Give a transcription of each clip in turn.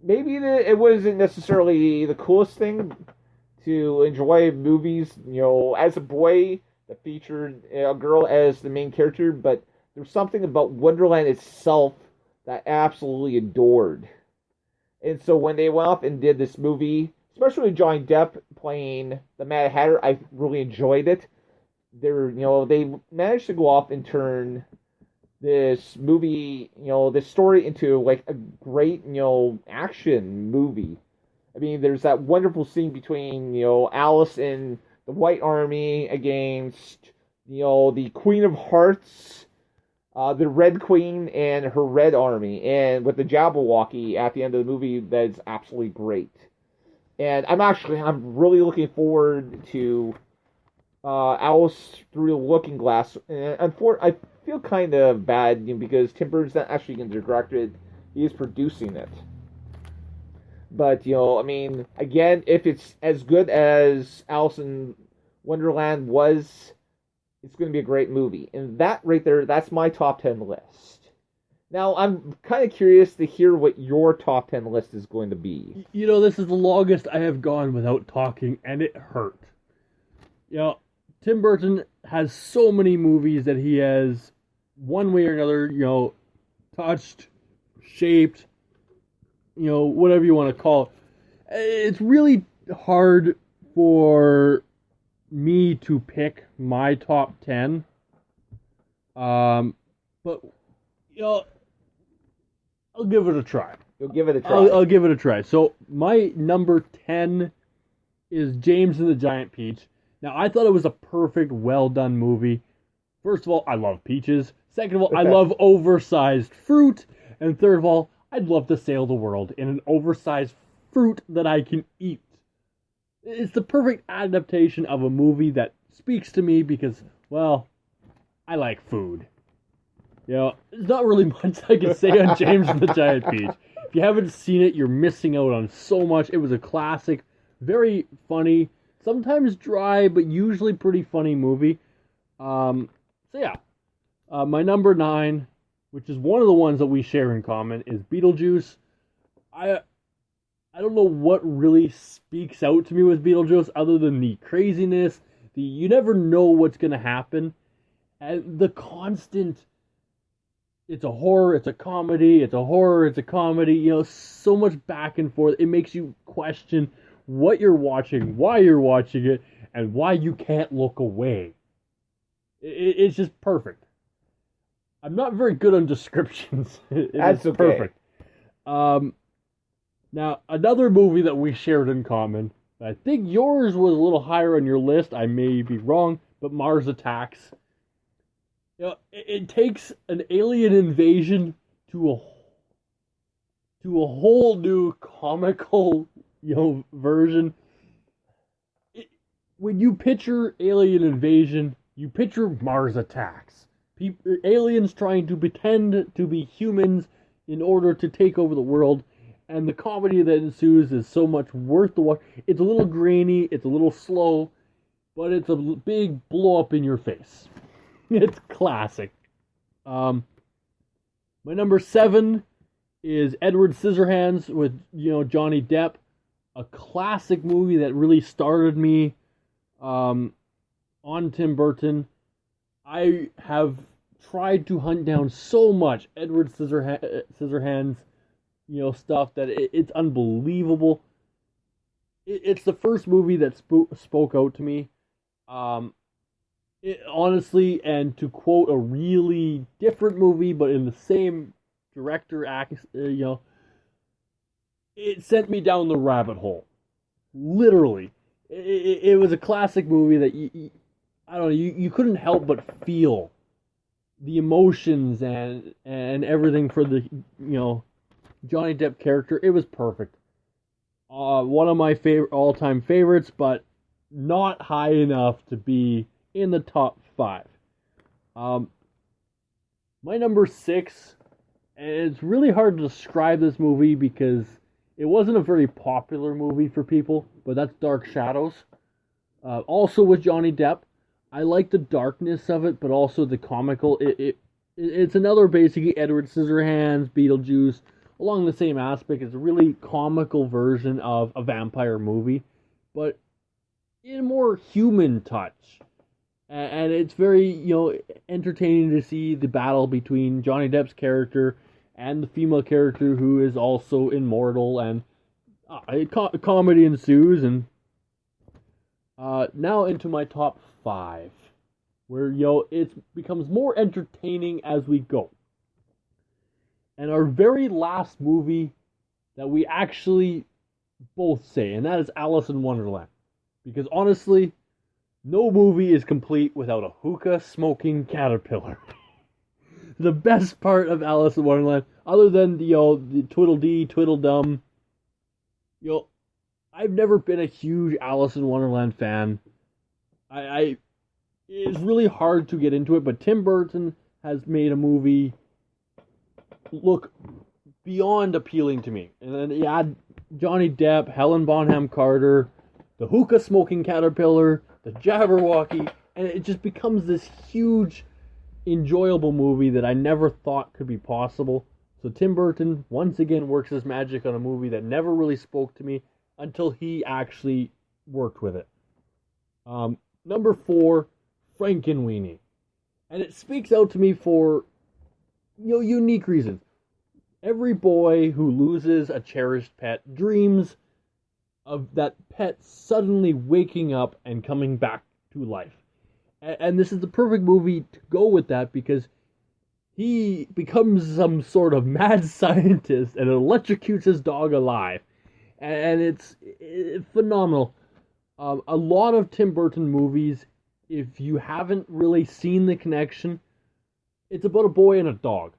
maybe it wasn't necessarily the coolest thing to enjoy movies, as a boy that featured a girl as the main character, but there's something about Wonderland itself that I absolutely adored. And so when they went off and did this movie, especially Johnny Depp playing the Mad Hatter, I really enjoyed it. They managed to go off and turn this movie, this story into like a great, action movie. I mean, there's that wonderful scene between, Alice and the White Army against, the Queen of Hearts, the Red Queen and her Red Army, and with the Jabberwocky at the end of the movie, that is absolutely great. And I'm really looking forward to Alice Through the Looking Glass. And I feel kind of bad, because Tim Burton's not actually going to direct it; he is producing it. But I mean, again, if it's as good as Alice in Wonderland was, it's going to be a great movie. And that right there, that's my top 10 list. Now, I'm kind of curious to hear what your top 10 list is going to be. This is the longest I have gone without talking, and it hurt. Tim Burton has so many movies that he has, one way or another, touched, shaped, whatever you want to call it. It's really hard for me to pick my top 10. But, I'll give it a try. You'll give it a try. I'll give it a try. So, my number 10 is James and the Giant Peach. Now, I thought it was a perfect, well-done movie. First of all, I love peaches. Second of all, I love oversized fruit. And third of all, I'd love to sail the world in an oversized fruit that I can eat. It's the perfect adaptation of a movie that speaks to me because, well, I like food. There's not really much I can say on James and the Giant Peach. If you haven't seen it, you're missing out on so much. It was a classic, very funny, sometimes dry, but usually pretty funny movie. My number 9, which is one of the ones that we share in common, is Beetlejuice. I don't know what really speaks out to me with Beetlejuice other than the craziness, you never know what's going to happen, and the constant, it's a horror, it's a comedy, it's a horror, it's a comedy, so much back and forth. It makes you question what you're watching, why you're watching it, and why you can't look away. It's just perfect. I'm not very good on descriptions. That's okay. Perfect. Now, another movie that we shared in common, I think yours was a little higher on your list, I may be wrong, but Mars Attacks. It takes an alien invasion to a whole new comical, version. When you picture alien invasion, you picture Mars Attacks. Aliens trying to pretend to be humans in order to take over the world, and the comedy that ensues is so much worth the watch. It's a little grainy, it's a little slow, but it's a big blow up in your face. It's classic. My number 7 is Edward Scissorhands with, Johnny Depp. A classic movie that really started me on Tim Burton. I have tried to hunt down so much Edward Scissorhands, stuff that it's unbelievable. It's the first movie that spoke out to me. Honestly, and to quote a really different movie, but in the same director act, it sent me down the rabbit hole. Literally. It was a classic movie that I don't know, you couldn't help but feel the emotions and everything for the, Johnny Depp character. It was perfect. One of my all-time favorites, but not high enough to be in the top 5. My number 6, and it's really hard to describe this movie because it wasn't a very popular movie for people, but that's Dark Shadows. Also with Johnny Depp. I like the darkness of it, but also the comical. It's another basically Edward Scissorhands, Beetlejuice, along the same aspect. It's a really comical version of a vampire movie, but in a more human touch. And it's very, entertaining to see the battle between Johnny Depp's character and the female character who is also immortal, and comedy ensues. And now into my top 5, where, it becomes more entertaining as we go. And our very last movie that we actually both say, and that is Alice in Wonderland. Because honestly, no movie is complete without a hookah-smoking caterpillar. The best part of Alice in Wonderland, other than the Twiddledee, Tweedledum, I've never been a huge Alice in Wonderland fan. It's really hard to get into it, but Tim Burton has made a movie look beyond appealing to me. And then you add Johnny Depp, Helen Bonham Carter, the hookah-smoking caterpillar, the Jabberwocky, and it just becomes this huge, enjoyable movie that I never thought could be possible. So Tim Burton, once again, works his magic on a movie that never really spoke to me until he actually worked with it. Number 4, Frankenweenie. And it speaks out to me for, unique reasons. Every boy who loses a cherished pet dreams of that pet suddenly waking up and coming back to life. And this is the perfect movie to go with that, because he becomes some sort of mad scientist and electrocutes his dog alive. And it's phenomenal. A lot of Tim Burton movies, if you haven't really seen the connection, it's about a boy and a dog.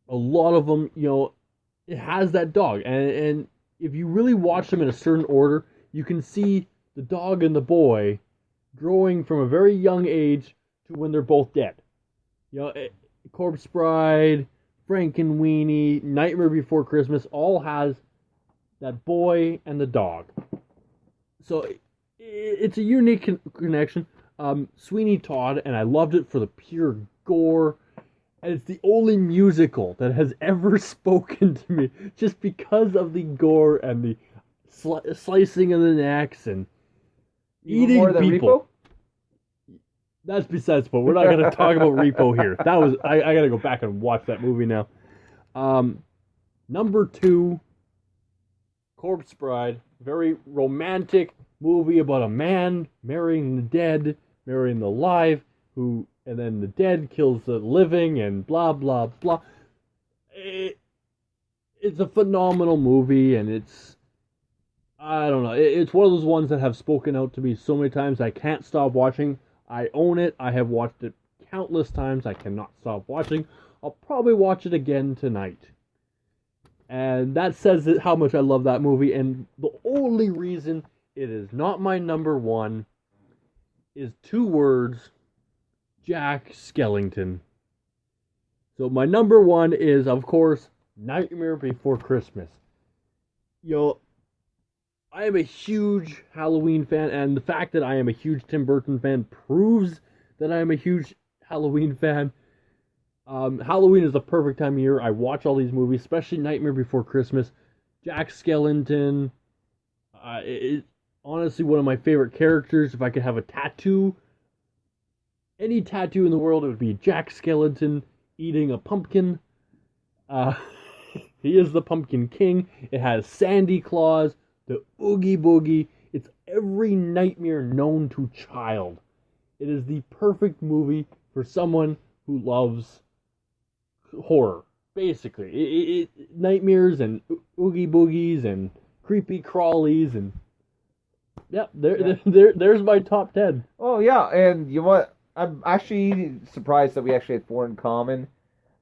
A lot of them, it has that dog. And if you really watch them in a certain order, you can see the dog and the boy growing from a very young age to when they're both dead. Corpse Bride, Frankenweenie, Nightmare Before Christmas all has that boy and the dog. So it's a unique connection. Sweeney Todd, and I loved it for the pure gore. And it's the only musical that has ever spoken to me, just because of the gore and the slicing of the necks and eating more than people. Repo? That's besides the point. We're not going to talk about Repo here. That was I got to go back and watch that movie now. Number 2, Corpse Bride. Very romantic movie about a man marrying the dead, marrying the alive, and then the dead kills the living, and blah, blah, blah. It's a phenomenal movie, and I don't know, it's one of those ones that have spoken out to me so many times I can't stop watching. I own it. I have watched it countless times. I cannot stop watching. I'll probably watch it again tonight. And that says how much I love that movie, and the only reason it is not my number 1 is 2 words: Jack Skellington. So my number 1 is, of course, Nightmare Before Christmas. I am a huge Halloween fan, and the fact that I am a huge Tim Burton fan proves that I am a huge Halloween fan. Halloween is the perfect time of year. I watch all these movies, especially Nightmare Before Christmas. Jack Skellington is honestly one of my favorite characters. If I could have a tattoo, any tattoo in the world, it would be Jack Skellington eating a pumpkin. He is the Pumpkin King. It has Sandy Claus, the Oogie Boogie. It's every nightmare known to child. It is the perfect movie for someone who loves horror, basically. Nightmares and Oogie Boogies and creepy crawlies, and there's my top 10. Oh yeah, and you know what? I'm actually surprised that we actually had 4 in common.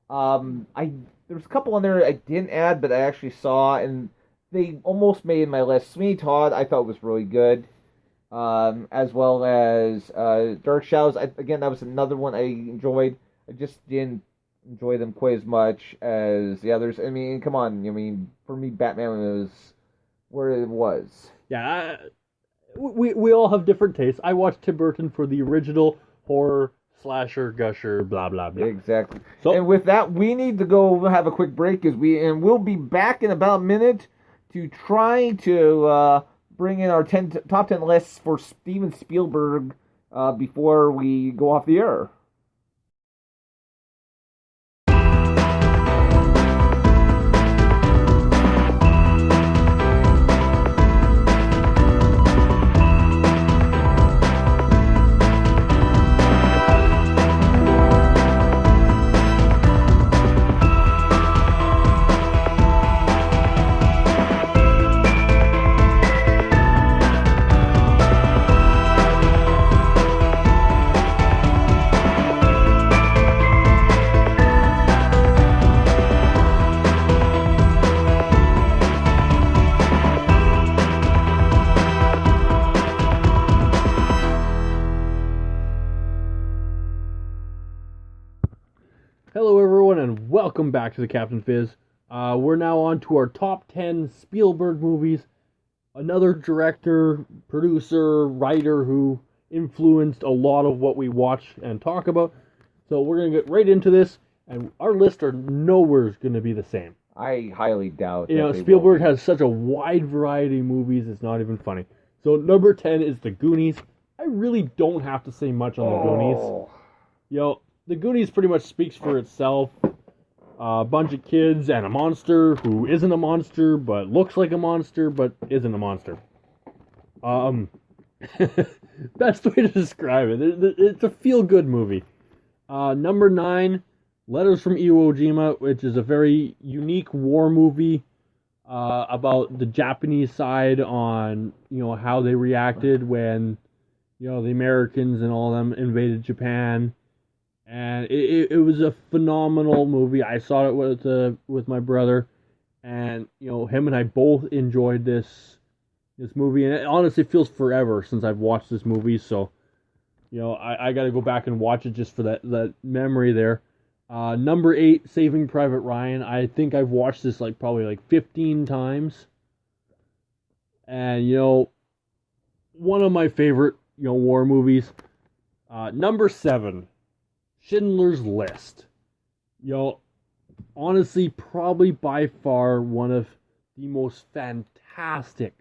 There's a couple on there I didn't add, but I actually saw, and they almost made my list. Sweeney Todd, I thought was really good, as well as Dark Shadows. Again, that was another one I enjoyed. I just didn't enjoy them quite as much as the others. I mean, come on. I mean, for me, Batman was where it was. Yeah, we all have different tastes. I watched Tim Burton for the original horror slasher, gusher, blah, blah, blah. Exactly. So, and with that, we need to go have a quick break and we'll be back in about a minute to try to bring in our top 10 lists for Steven Spielberg before we go off the air. hello everyone and welcome back to the Captain Fizz. We're now on to our top 10 Spielberg movies. Another director, producer, writer who influenced a lot of what we watch and talk about. So we're going to get right into this, and our lists are nowhere going to be the same. I highly doubt. Spielberg has such a wide variety of movies, it's not even funny. So number 10 is The Goonies. I really don't have to say much on The Goonies. The Goonies pretty much speaks for itself. A bunch of kids and a monster who isn't a monster, but looks like a monster, but isn't a monster. Best way to describe it. It's a feel-good movie. Number 9, Letters from Iwo Jima, which is a very unique war movie about the Japanese side on, how they reacted when, the Americans and all of them invaded Japan. And it was a phenomenal movie. I saw it with my brother, and him and I both enjoyed this movie. And it honestly feels forever since I've watched this movie. So, I got to go back and watch it just for that memory there. Number 8, Saving Private Ryan. I think I've watched this probably 15 times. And one of my favorite war movies. Number 7. Schindler's List. Honestly, probably by far one of the most fantastic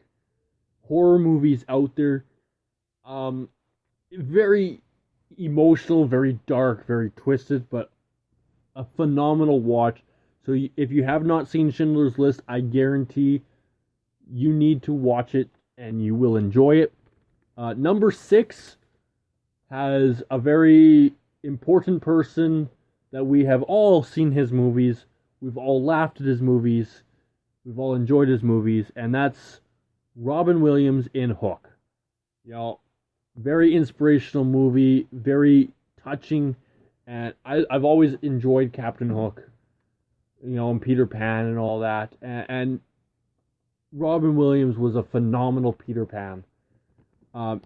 horror movies out there. Very emotional, very dark, very twisted, but a phenomenal watch. So if you have not seen Schindler's List, I guarantee you need to watch it and you will enjoy it. Number 6 has a very important person that we have all seen his movies. We've all laughed at his movies. We've all enjoyed his movies, and that's Robin Williams in Hook. Very inspirational movie, very touching, and I've always enjoyed Captain Hook, and Peter Pan and all that, and Robin Williams was a phenomenal Peter Pan.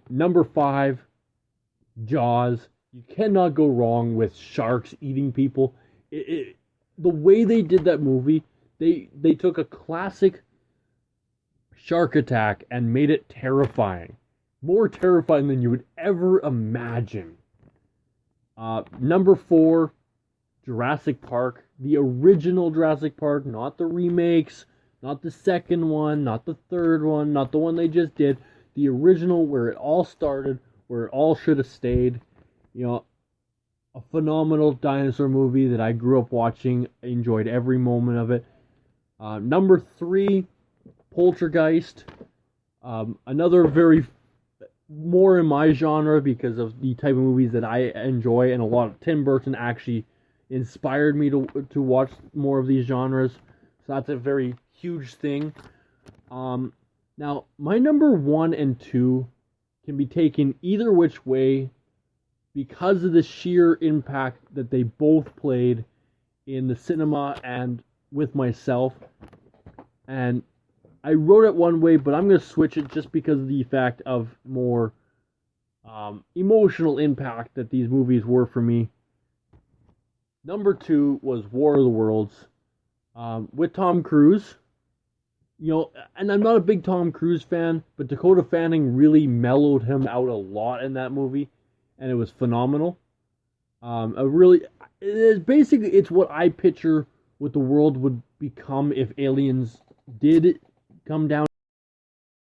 Number 5, Jaws. You cannot go wrong with sharks eating people. The way they did that movie, they took a classic shark attack and made it terrifying. More terrifying than you would ever imagine. Number 4, Jurassic Park. The original Jurassic Park, not the remakes, not the second one, not the third one, not the one they just did. The original, where it all started, where it all should have stayed. A phenomenal dinosaur movie that I grew up watching. I enjoyed every moment of it. Number 3, Poltergeist. Another very more in my genre because of the type of movies that I enjoy, and a lot of Tim Burton actually inspired me to watch more of these genres. So that's a very huge thing. Now, my number 1 and 2 can be taken either which way because of the sheer impact that they both played in the cinema and with myself. And I wrote it one way, but I'm going to switch it just because of the fact of more emotional impact that these movies were for me. Number 2 was War of the Worlds with Tom Cruise. And I'm not a big Tom Cruise fan, but Dakota Fanning really mellowed him out a lot in that movie, and it was phenomenal. A really, it's what I picture what the world would become if aliens did come down